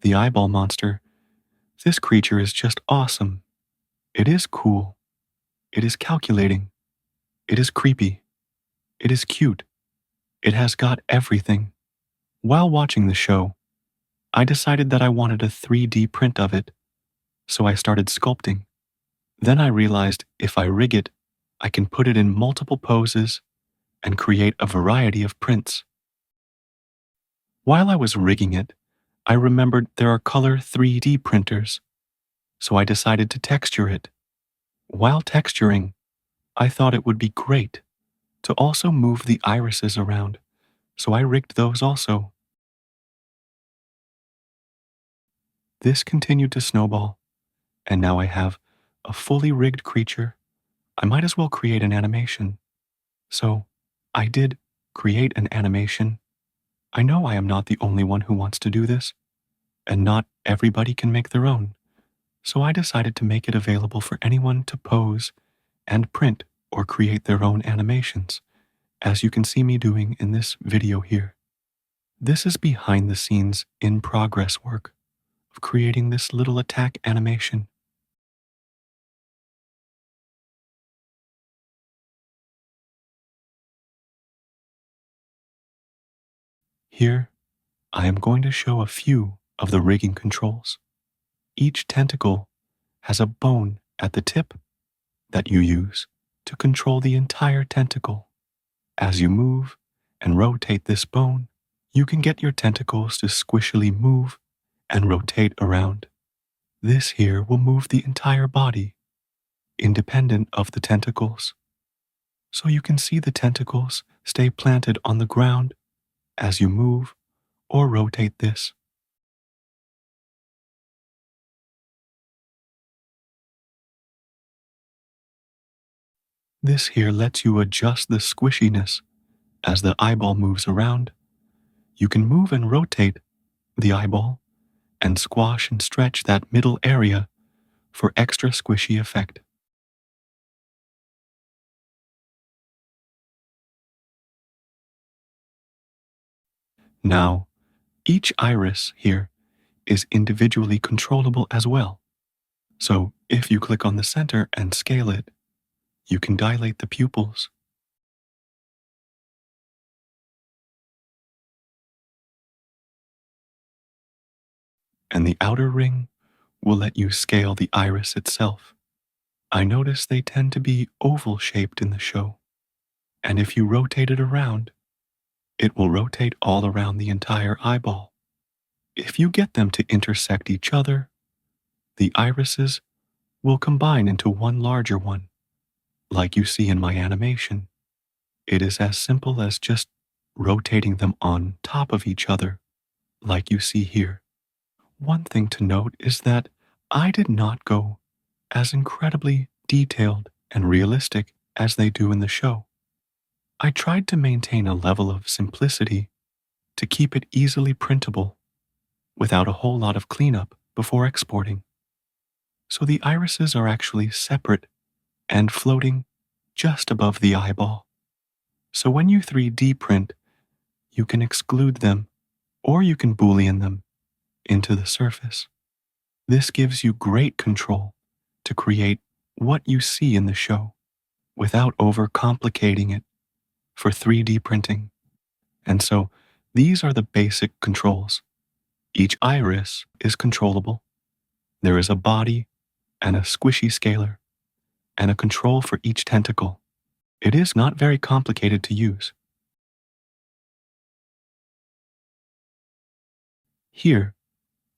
The eyeball monster. This creature is just awesome. It is cool. It is calculating. It is creepy. It is cute. It has got everything. While watching the show, I decided that I wanted a 3D print of it, so I started sculpting. Then I realized if I rig it, I can put it in multiple poses and create a variety of prints. While I was rigging it, I remembered there are color 3D printers, so I decided to texture it. While texturing, I thought it would be great to also move the irises around, so I rigged those also. This continued to snowball, and now I have a fully rigged creature. I might as well create an animation. So I did create an animation. I know I am not the only one who wants to do this, and not everybody can make their own. So I decided to make it available for anyone to pose and print or create their own animations, as you can see me doing in this video here. This is behind the scenes in progress work of creating this little attack animation. Here, I am going to show a few of the rigging controls. Each tentacle has a bone at the tip that you use to control the entire tentacle. As you move and rotate this bone, you can get your tentacles to squishily move and rotate around. This here will move the entire body, independent of the tentacles. So you can see the tentacles stay planted on the ground as you move or rotate this. This here lets you adjust the squishiness as the eyeball moves around. You can move and rotate the eyeball and squash and stretch that middle area for extra squishy effect. Now, each iris here is individually controllable as well. So if you click on the center and scale it, you can dilate the pupils. And the outer ring will let you scale the iris itself. I notice they tend to be oval shaped in the show, and if you rotate it around, it will rotate all around the entire eyeball. If you get them to intersect each other, the irises will combine into one larger one, like you see in my animation. It is as simple as just rotating them on top of each other, like you see here. One thing to note is that I did not go as incredibly detailed and realistic as they do in the show. I tried to maintain a level of simplicity to keep it easily printable without a whole lot of cleanup before exporting. So the irises are actually separate and floating just above the eyeball. So when you 3D print, you can exclude them or you can Boolean them into the surface. This gives you great control to create what you see in the show without overcomplicating it for 3D printing. And so these are the basic controls. Each iris is controllable. There is a body and a squishy scaler and a control for each tentacle. It is not very complicated to use. Here,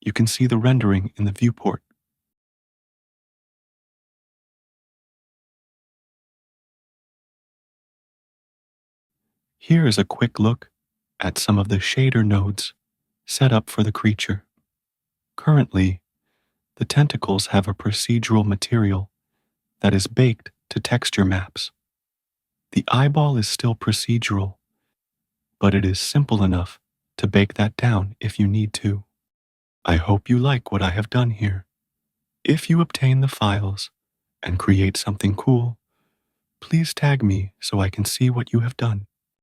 you can see the rendering in the viewport. Here is a quick look at some of the shader nodes set up for the creature. Currently, the tentacles have a procedural material that is baked to texture maps. The eyeball is still procedural, but it is simple enough to bake that down if you need to. I hope you like what I have done here. If you obtain the files and create something cool, please tag me so I can see what you have done.